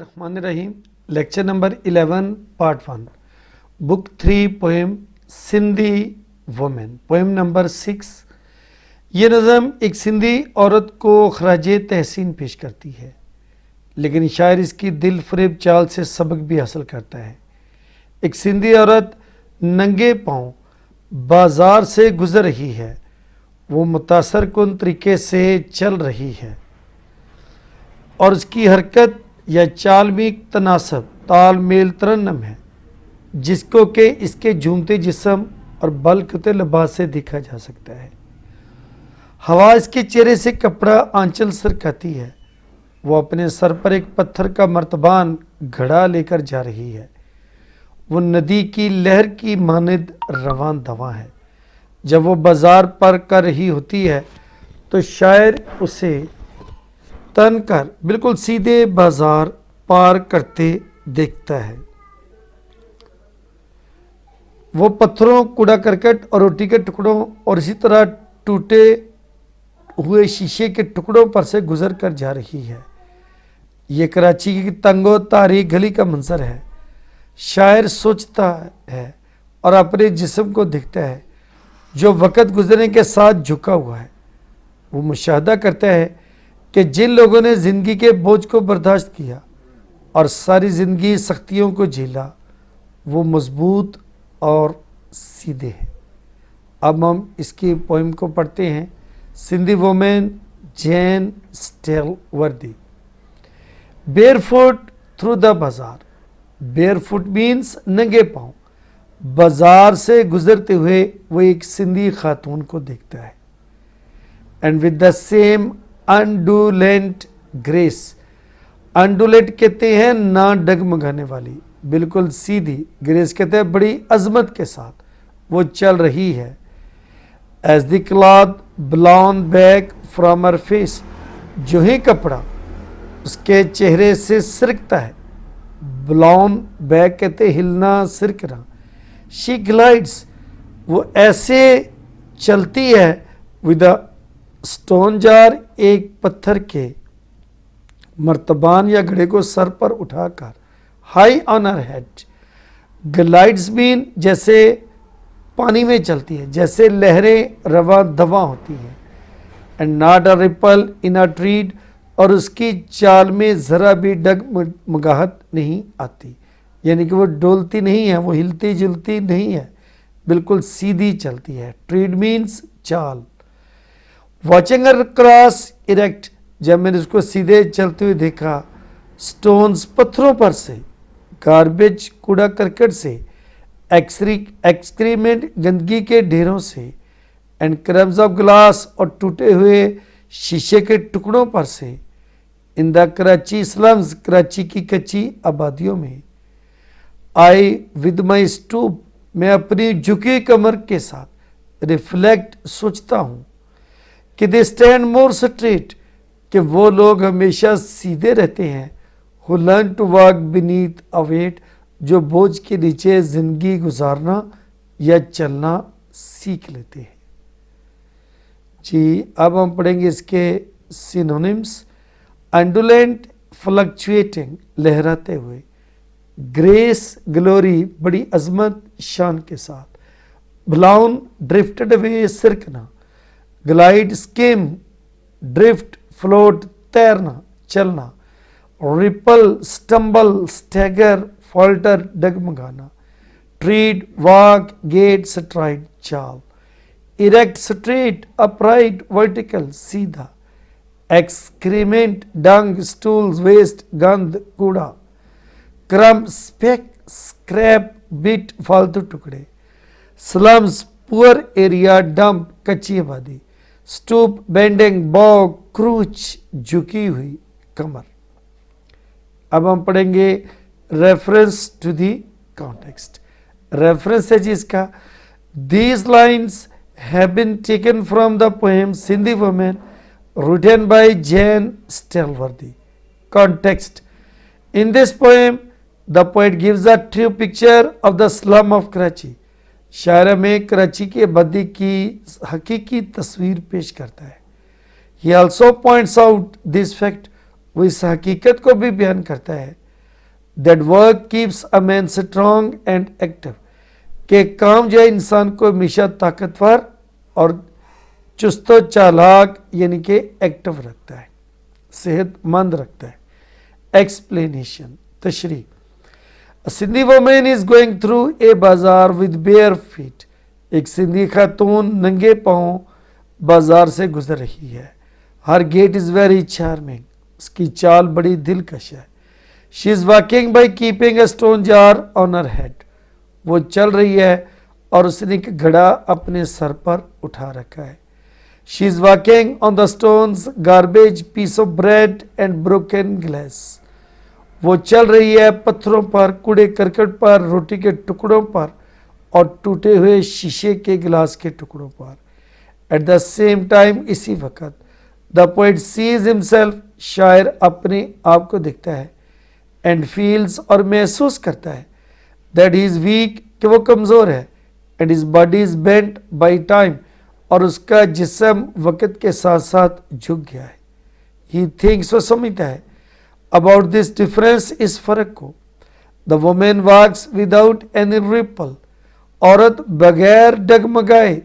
बिस्मिल्लाहिर्रहमानिर्रहीम। Lecture number 11 part 1 book 3 poem Sindhi women poem number 6। ये नज़म एक सिंधी औरत को खराजे तहसीन पेश करती है, लेकिन शायर इसकी दिल फरेब चाल से सबक भी हासिल करता है। एक सिंधी औरत नंगे पाँव बाज़ार से गुज़र रही है, वो मुतासर कुन तरीके से चल रही है और उसकी हरकत या चाल में एक तनासब ताल मेल तरन्नम है, जिसको कि इसके झूमते जिस्म और बलकते लिबास से देखा जा सकता है। हवा इसके चेहरे से कपड़ा आंचल सरकाती है। वो अपने सर पर एक पत्थर का मर्तबान घड़ा लेकर जा रही है। वो नदी की लहर की मानिद रवान दवा है। जब वो बाजार पर कर रही होती है तो शायर उसे तन कर बिल्कुल सीधे बाजार पार करते देखता है। वो पत्थरों, कूड़ा करकट और रोटी के टुकड़ों और इसी तरह टूटे हुए शीशे के टुकड़ों पर से गुजर कर जा रही है। ये कराची की तंगो तारी गली का मंजर है। शायर सोचता है और अपने जिस्म को देखता है जो वक़्त गुजरने के साथ झुका हुआ है। वो मुशाहदा करता है कि जिन लोगों ने ज़िंदगी के बोझ को बर्दाश्त किया और सारी ज़िंदगी सख्तियों को झेला, वो मजबूत और सीधे हैं। अब हम इसकी पोइम को पढ़ते हैं। Sindhi women Jon Stallworthy. Barefoot through the bazaar. Barefoot means नंगे पाँव। बाजार से गुजरते हुए वो एक सिंधी खातून को देखता है। And with the same undulant grace. Undulate कहते हैं ना डगमगाने वाली, बिल्कुल सीधी। ग्रेस कहते हैं बड़ी अजमत के साथ वो चल रही है। As the cloth blown back from her face. जो ही कपड़ा उसके चेहरे से सिरकता है। ब्लाउन बैक कहते हिलना सिरकना। शी ग्लाइड्स, वो ऐसे चलती है। विद अ स्टोन जार, एक पत्थर के मर्तबान या घड़े को सर पर उठाकर। High on her head. Glides mean जैसे पानी में चलती है, जैसे लहरें रवा दवा होती हैं। एंड नॉट अ रिपल इन अ ट्रीड, और उसकी चाल में ज़रा भी डगमगाहट नहीं आती, यानी कि वो डोलती नहीं है, वो हिलती जुलती नहीं है, बिल्कुल सीधी चलती है। ट्रीड मीन्स चाल। वॉचिंग हर क्रॉस इरेक्ट, जब मैंने उसको सीधे चलते हुए देखा। स्टोन्स, पत्थरों पर से। गार्बेज, कूड़ा करकट से। एक्सक्रीमेंट, गंदगी के ढेरों से। एंड क्रम्स ऑफ ग्लास, और टूटे हुए शीशे के टुकड़ों पर से। In the Karachi slums, Karachi की कच्ची आबादियों में। आई विद माई स्टूप, मैं अपनी झुकी कमर के साथ। रिफ्लेक्ट, सोचता हूँ कि दे स्टैंड मोर स्ट्रेट, कि वो लोग हमेशा सीधे रहते हैं। Who learn to walk beneath a weight, जो बोझ के नीचे जिंदगी गुजारना या चलना सीख लेते हैं। जी, अब हम पढ़ेंगे इसके सिनोनिम्स। अंडुलेंट, फ्लक्चुएटिंग, लहराते हुए। ग्रेस, ग्लोरी, बड़ी अजमत शान के साथ। ब्लाउन, ड्रिफ्टेड अवे, सिरकना। ग्लाइड, स्किम, ड्रिफ्ट, फ्लोट, तैरना, चलना। रिपल, स्टम्बल, स्टैगर, फॉल्टर, डगमगाना। ट्रीड, वॉक, गेट, स्ट्राइड, चाल। इरेक्ट, स्ट्रेट, अपराइट, वर्टिकल, सीधा। एक्सक्रीमेंट, डंग, स्टूल्स, वेस्ट, गंद, कूड़ा। क्रम, स्पेक, स्क्रैप, बिट, फालतू टुकड़े। स्लम्स, पुअर एरिया, डंप, कच्ची आबादी। स्टूप, बेंडिंग, बॉग, क्रूच, झुकी हुई कमर। अब हम पढ़ेंगे reference to the context. Reference है जिसका। These lines have been taken from the poem Sindhi Women written by Jane Stelworthy. Context. In this poem, the poet gives a true picture of the slum of Karachi. शायर में कराची की आबादी की हकीकी तस्वीर पेश करता है। He also points out this fact, वो इस हकीकत को भी बयान करता है That work keeps a man strong and active. کہ کام جو ہے انسان کو ہمیشہ طاقتور اور چست و چالاک یعنی کہ ایکٹیو رکھتا ہے، صحت مند رکھتا ہے۔ ایکسپلینیشن، تشریح۔ A Sindhi woman is going through a bazaar with bare feet. ایک سندھی خاتون ننگے پاؤں بازار سے گزر رہی ہے۔ Her gait is very charming. اس کی چال بڑی دلکش ہے۔ She is walking by keeping a stone jar on her head. وہ چل رہی ہے اور اس نے ایک گھڑا اپنے سر پر اٹھا رکھا ہے۔ She is walking on the stones, garbage, piece of bread and broken glass. وہ چل رہی ہے پتھروں پر، کوڑے کرکٹ پر، روٹی کے ٹکڑوں پر اور ٹوٹے ہوئے شیشے کے گلاس کے ٹکڑوں پر۔ ایٹ دا سیم ٹائم، اسی وقت، دا پوئٹ سیز ہمسیلف، شاعر اپنے آپ کو دیکھتا ہے، اینڈ فیلز، اور محسوس کرتا ہے، دیٹ ہی از ویک، کہ وہ کمزور ہے، and his body is bent by time, اور اس کا جسم وقت کے ساتھ ساتھ جھک گیا ہے۔ ہی تھنکس، وہ سمجھتا ہے، about this difference، اس فرق کو۔ the woman walks without any ripple، عورت بغیر ڈگمگائے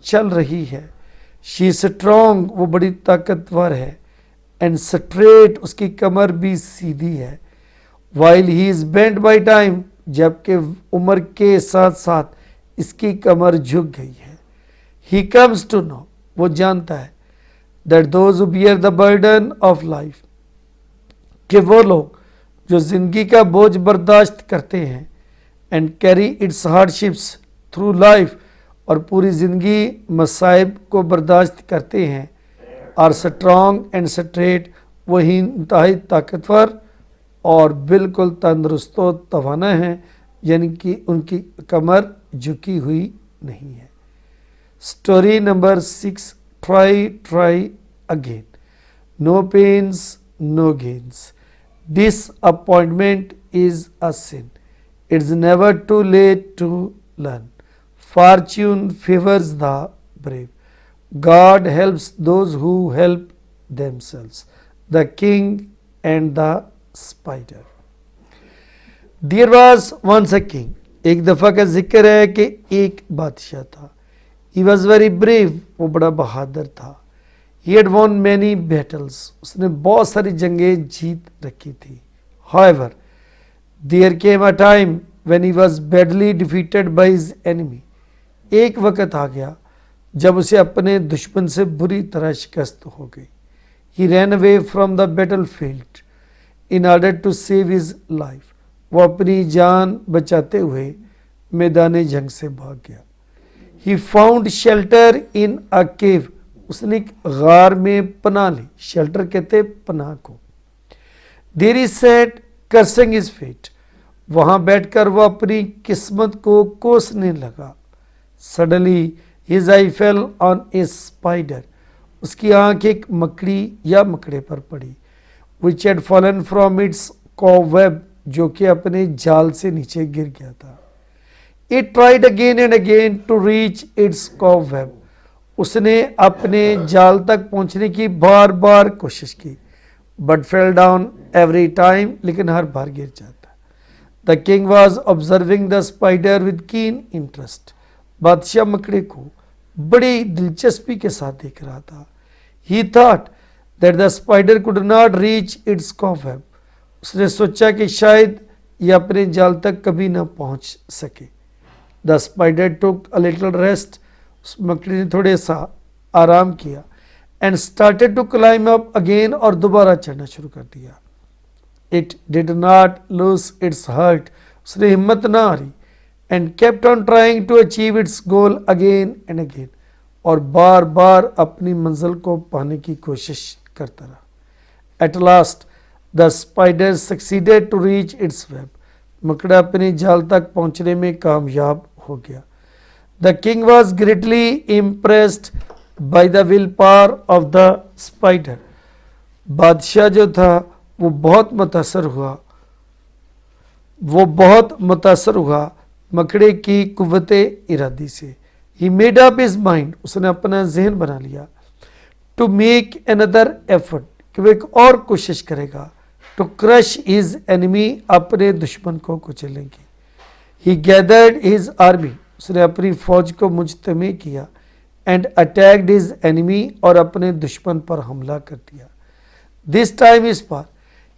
چل رہی ہے۔ she is strong، وہ بڑی طاقتور ہے، and straight، اس کی کمر بھی سیدھی ہے۔ while he is bent by time، جبکہ عمر کے ساتھ ساتھ اس کی کمر جھک گئی ہے۔ he comes to know، وہ جانتا ہے، that those who bear the burden of life، کہ وہ لوگ جو زندگی کا بوجھ برداشت کرتے ہیں، and carry its hardships through life, اور پوری زندگی مصائب کو برداشت کرتے ہیں، آر اسٹرانگ اینڈ اسٹریٹ، وہی انتہائی طاقتور اور بالکل تندرست و توانا ہیں، یعنی کہ ان کی کمر جھکی ہوئی نہیں ہے۔ Story number 6، try again, know pens no gains. Disappointment is a sin. It's never too late to learn. Fortune favors the brave. God helps those who help themselves. The King and the Spider. There was once a king. ایک دفعہ کا ذکر ہے کہ ایک بادشاہ تھا۔ He was very brave. وہ بڑا بہادر تھا۔ He had won many battles. اس نے بہت ساری جنگیں جیت رکھی تھی۔ However, there came a time when he was badly defeated by his enemy. ایک وقت آ گیا جب اسے اپنے دشمن سے بری طرح شکست ہو گئی۔ He ran away from the battlefield in order to save his life. وہ اپنی جان بچاتے ہوئے میدان جنگ سے بھاگ گیا۔ He found shelter in a cave. اس نے ایک غار میں پناہ لی، شیلٹر کہتے پناہ کو۔ There he sat cursing his fate. وہاں بیٹھ کر وہ اپنی قسمت کو کوسنے لگا۔ Suddenly his eye fell on a spider. اس کی آنکھ ایک مکڑی یا مکڑے پر پڑی، which had fallen from its cobweb، جو کہ اپنے جال سے نیچے گر گیا تھا۔ It tried again and again to reach its cobweb. اس نے اپنے جال تک پہنچنے کی بار بار کوشش کی، but fell down every time, لیکن ہر بار گر جاتا۔ The king was observing the spider with keen interest. بادشاہ مکڑے کو بڑی دلچسپی کے ساتھ دیکھ رہا تھا. He thought that the spider could not reach its cob. اس نے سوچا کہ شاید یہ اپنے جال تک کبھی نہ پہنچ سکے. دا اسپائڈر ٹوک اے لٹل ریسٹ. اس مکڑی نے تھوڑے سا آرام کیا. And started to climb up again. اور دوبارہ چڑھنا شروع کر دیا. It did not lose its heart. اس نے ہمت نہ ہاری. And kept on trying to achieve its goal again and again. اور بار بار اپنی منزل کو پانے کی کوشش کرتا رہا. At last the spider succeeded to reach its web. مکڑا اپنے جال تک پہنچنے میں کامیاب ہو گیا. The king was greatly impressed by the will power of the spider. بادشاہ جو تھا وہ بہت متاثر ہوا مکڑے کی قوت ارادی سے. He made up his mind. اس نے اپنا ذہن بنا لیا. To make another effort. کہ وہ ایک اور کوشش کرے گا. टू क्रश हिज एनिमी, अपने दुश्मन को कुचलेंगे। ही गैदर्ड हिज आर्मी, उसने अपनी फौज को मुजतमे किया। एंड अटैक्ड हिज एनिमी, और अपने दुश्मन पर हमला कर दिया। दिस टाइम इस बार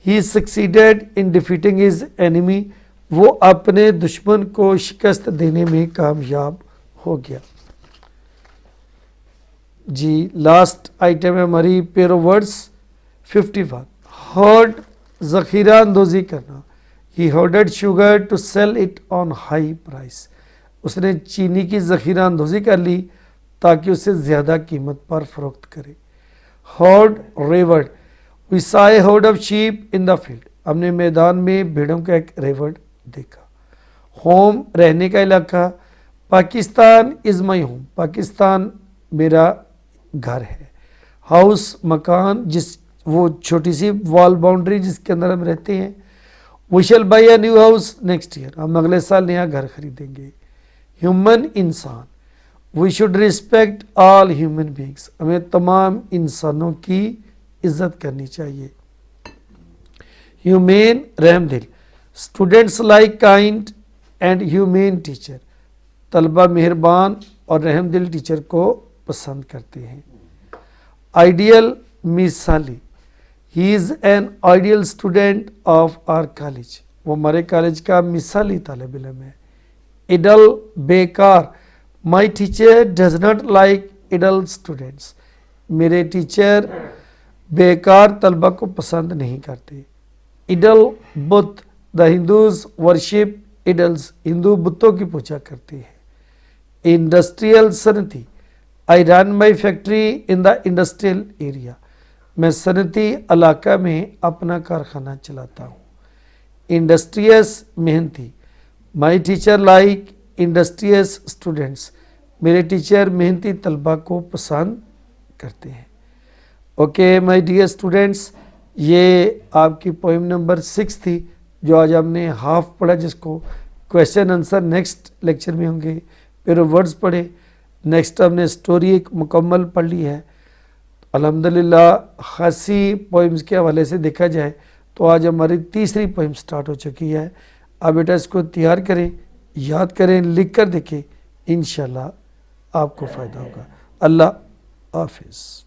he succeeded in defeating his enemy, वो अपने दुश्मन को शिकस्त देने में कामयाब हो गया। जी लास्ट आइटम है हमारी पेयर ऑफ वर्ड्स 51। हर्ड, ज़ख़ीरा अंदोज़ी करना। He hoarded sugar to sell it on high price, उसने चीनी की ज़ख़ीरा अंदोज़ी कर ली ताकि उसे ज़्यादा कीमत पर फ़रोख्त करे। हर्ड रेवर्ड, we saw a herd of sheep in the field, हमने मैदान में भेड़ों का एक रेवर्ड देखा। होम, रहने का इलाका। Pakistan is my home, Pakistan मेरा घर है। हाउस, मकान, जिस वो छोटी सी वॉल बाउंड्री जिसके अंदर हम रहते हैं। We shall buy a new house next year, हम अगले साल नया घर खरीदेंगे। ह्यूमन, इंसान। We should respect all human beings, हमें तमाम इंसानों की इज्जत करनी चाहिए। ह्यूमेन, रहमदिल। Students like kind and humane teacher, तलबा मेहरबान और रहमदिल टीचर को पसंद करते हैं। आइडियल, मिसाली। He is an ideal student of our college, वो हमारे कॉलेज का मिसाली तालिब इल्म है। इडल, बेकार। My teacher does not like idle students, मेरे टीचर बेकार तलबा को पसंद नहीं करते। इडल, बुत। The Hindus worship idols, Hindu बुतों की पूजा करते हैं। इंडस्ट्रियल, सनती। I run my factory in the industrial area, मैं सनती इलाका में अपना कारखाना चलाता हूँ। इंडस्ट्रियस, मेहनती। My teacher like industrious students, मेरे टीचर मेहनती तलबा को पसंद करते हैं। ओके माय डियर स्टूडेंट्स, ये आपकी पोइम नंबर 6 थी जो आज हमने हाफ पढ़ा, जिसको क्वेश्चन आंसर नेक्स्ट लेक्चर में होंगे। फिर वर्ड्स पढ़े, नेक्स्ट हमने स्टोरी एक मुकम्मल पढ़ ली है। अल्हम्दुलिल्लाह खासी पोइम्स के हवाले से देखा जाए तो आज हमारी तीसरी पोइम स्टार्ट हो चुकी है। अब बेटा इसको तैयार करें, याद करें, लिख कर देखें, इंशाल्लाह आपको फ़ायदा होगा। अल्लाह हाफिज़।